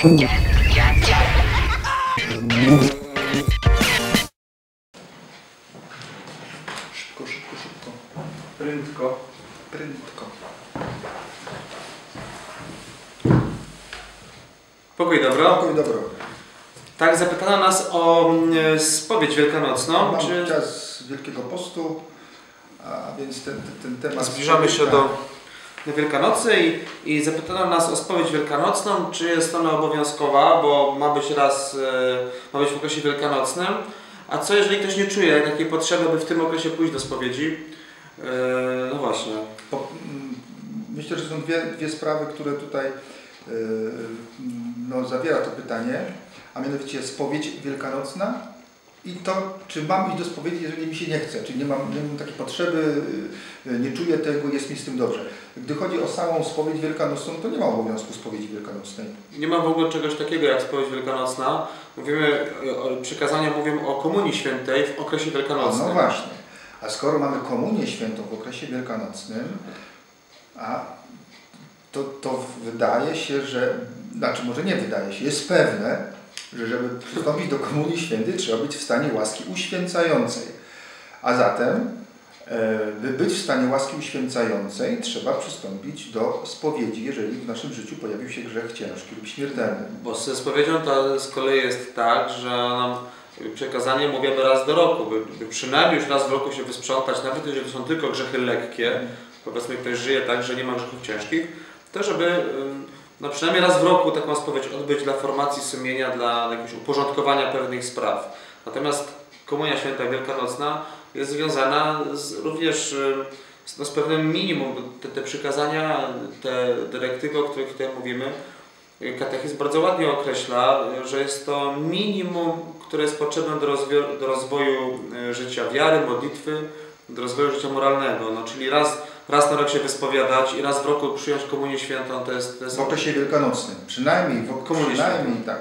Szybko, szybko, szybko. Prędko, prędko. Pokój dobro. Pokój dobro. Tak, zapytano nas o spowiedź wielkanocną. Mam czas Wielkiego Postu, a więc ten temat... Zbliżamy się do Wielkanocy i zapytano nas o spowiedź wielkanocną, czy jest ona obowiązkowa, bo ma być w okresie wielkanocnym. A co jeżeli ktoś nie czuje takiej potrzeby, by w tym okresie pójść do spowiedzi? No właśnie. Myślę, że są dwie sprawy, które tutaj zawiera to pytanie, a mianowicie spowiedź wielkanocna i to, czy mam iść do spowiedzi, jeżeli mi się nie chce, czy nie mam takiej potrzeby, nie czuję tego, jest mi z tym dobrze. Gdy chodzi o samą spowiedź wielkanocną, to nie ma obowiązku spowiedzi wielkanocnej. Nie ma w ogóle czegoś takiego jak spowiedź wielkanocna. Przykazania mówią o Komunii Świętej w okresie wielkanocnym. No właśnie. A skoro mamy Komunię Świętą w okresie wielkanocnym, to wydaje się, że, może nie wydaje się, jest pewne, że żeby przystąpić do Komunii Świętej, trzeba być w stanie łaski uświęcającej. A zatem, by być w stanie łaski uświęcającej, trzeba przystąpić do spowiedzi, jeżeli w naszym życiu pojawił się grzech ciężki lub śmiertelny. Bo ze spowiedzią to z kolei jest tak, że nam przekazanie mówimy raz do roku, by przynajmniej już raz w roku się wysprzątać, nawet jeżeli to są tylko grzechy lekkie, powiedzmy ktoś żyje tak, że nie ma grzechów ciężkich, to żeby przynajmniej raz w roku taką spowiedź odbyć dla formacji sumienia, dla jakiegoś uporządkowania pewnych spraw. Natomiast Komunia Święta Wielkanocna jest związana również z pewnym minimum. Te przykazania, te dyrektywy, o których tutaj mówimy, katechizm bardzo ładnie określa, że jest to minimum, które jest potrzebne do rozwoju życia wiary, modlitwy, do rozwoju życia moralnego. Czyli raz na rok się wyspowiadać i raz w roku przyjąć Komunię Świętą, to jest... W okresie wielkanocnym. Przynajmniej tak.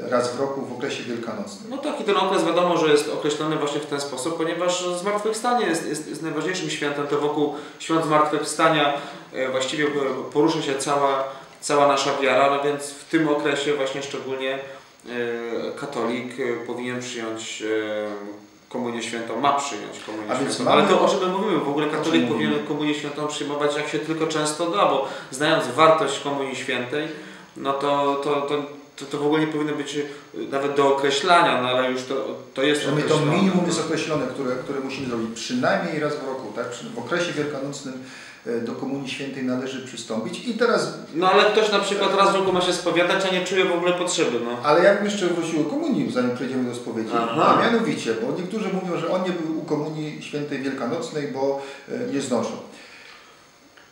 Raz w roku w okresie wielkanocnym. No tak, i ten okres wiadomo, że jest określony właśnie w ten sposób, ponieważ zmartwychwstanie jest najważniejszym świętem. To wokół świąt zmartwychwstania właściwie porusza się cała nasza wiara, no więc w tym okresie właśnie szczególnie katolik powinien przyjąć Komunię Świętą, ma przyjąć Komunię Świętą. Ale to o czym my mówimy, w ogóle katolik powinien Komunię Świętą przyjmować jak się tylko często da, bo znając wartość Komunii Świętej, no to w ogóle nie powinno być nawet do określania, no ale już to jest określone. To minimum jest określone, które musimy zrobić przynajmniej raz w roku, tak? W okresie wielkanocnym do Komunii Świętej należy przystąpić i teraz... No ale ktoś na przykład raz w roku ma się spowiadać, a nie czuje w ogóle potrzeby, no. Ale ja bym jeszcze wrócił o komunii, zanim przejdziemy do spowiedzi. A mianowicie, bo niektórzy mówią, że on nie był u Komunii Świętej Wielkanocnej, bo nie znoszą.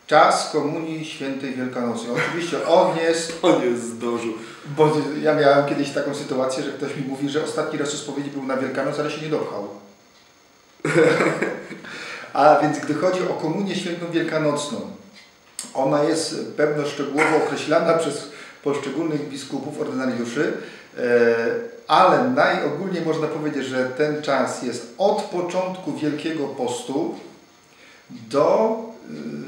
Czas Komunii Świętej Wielkanocnej. Oczywiście on jest... On jest zdążył. Bo ja miałem kiedyś taką sytuację, że ktoś mi mówi, że ostatni raz u spowiedzi był na Wielkanoc, ale się nie dopchał. A więc gdy chodzi o Komunię Świętą Wielkanocną, ona jest pewno szczegółowo określana przez poszczególnych biskupów, ordynariuszy, ale najogólniej można powiedzieć, że ten czas jest od początku Wielkiego Postu do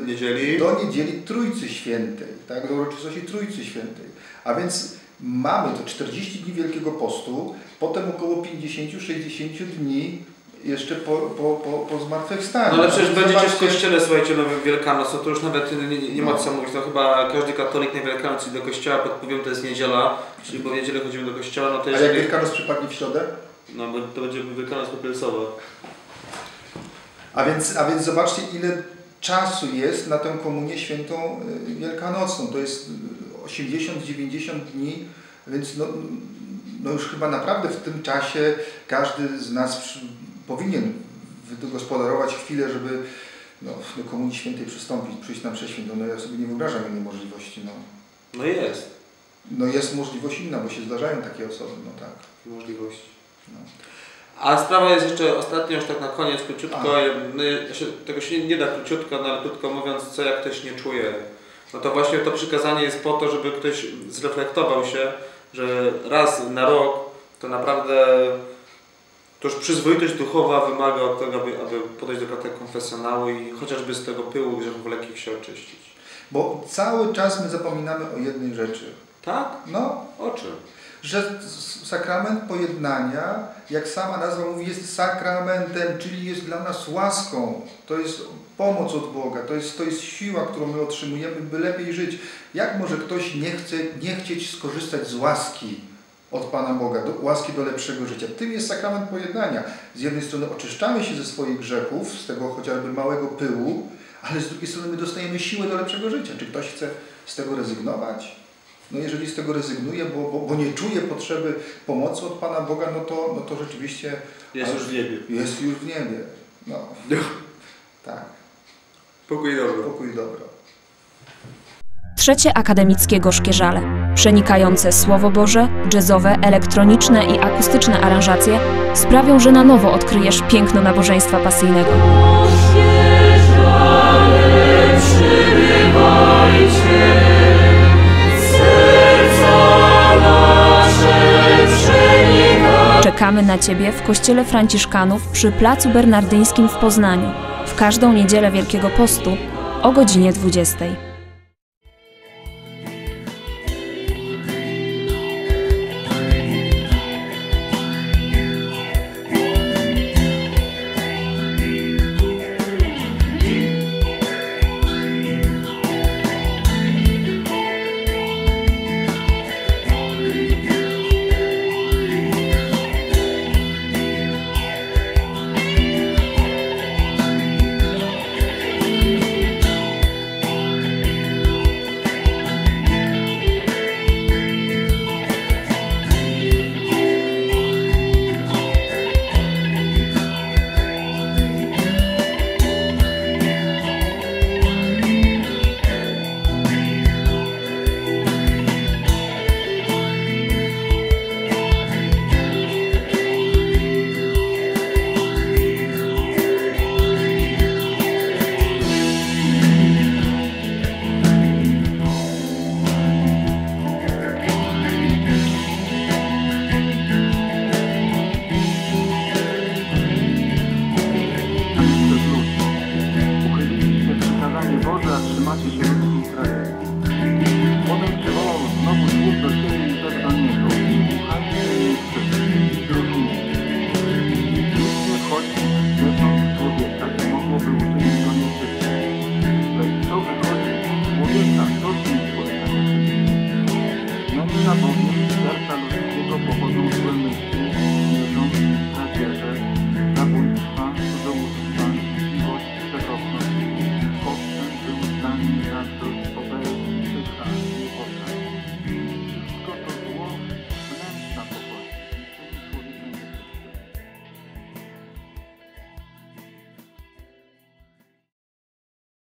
niedzieli Trójcy Świętej, tak, do uroczystości Trójcy Świętej. A więc mamy to 40 dni Wielkiego Postu, potem około 50-60 dni jeszcze po zmartwychwstaniu. No ale przecież będziecie w kościele, słuchajcie, no Wielkanoc, no to już nawet nie ma co mówić, no chyba każdy katolik na Wielkanoc idzie do kościoła, podpowiem, to jest niedziela, czyli po niedzielę chodzimy do kościoła, no to jeżeli... A jak Wielkanoc przypadnie w środę? No bo to będzie Wielkanoc popieelsowa. A więc zobaczcie, ile czasu jest na tę Komunię Świętą Wielkanocną. To jest 80-90 dni, więc no już chyba naprawdę w tym czasie każdy z nas powinien wygospodarować chwilę, żeby do Komunii Świętej przystąpić, przyjść na prześwięt. No ja sobie nie wyobrażam innej możliwości. No jest. No jest możliwość inna, bo się zdarzają takie osoby, no tak. Możliwości. No. A sprawa jest jeszcze ostatnia, już tak na koniec, króciutko. Tego się nie da króciutko, no ale krótko mówiąc, co jak ktoś nie czuje. No to właśnie to przykazanie jest po to, żeby ktoś zreflektował się, że raz na rok to naprawdę to już przyzwoitość duchowa wymaga od tego, aby podejść do konfesjonału i chociażby z tego pyłu grzechów lekkich się oczyścić. Bo cały czas my zapominamy o jednej rzeczy. Tak? No. O czym? Że sakrament pojednania, jak sama nazwa mówi, jest sakramentem, czyli jest dla nas łaską. To jest pomoc od Boga, to jest siła, którą my otrzymujemy, by lepiej żyć. Jak może ktoś nie chcieć skorzystać z łaski od Pana Boga, łaski do lepszego życia? Tym jest sakrament pojednania. Z jednej strony oczyszczamy się ze swoich grzechów, z tego chociażby małego pyłu, ale z drugiej strony my dostajemy siłę do lepszego życia. Czy ktoś chce z tego rezygnować? No jeżeli z tego rezygnuje, bo nie czuje potrzeby pomocy od Pana Boga, no to rzeczywiście... Jest już w niebie. Jest już w niebie. No. Tak. Pokój i dobro. Pokój i dobro. Trzecie akademickie Gorzkie-Żale. Przenikające Słowo Boże, jazzowe, elektroniczne i akustyczne aranżacje sprawią, że na nowo odkryjesz piękno nabożeństwa pasyjnego. Czekamy na Ciebie w Kościele Franciszkanów przy Placu Bernardyńskim w Poznaniu w każdą niedzielę Wielkiego Postu o godzinie 20. Trzymacie się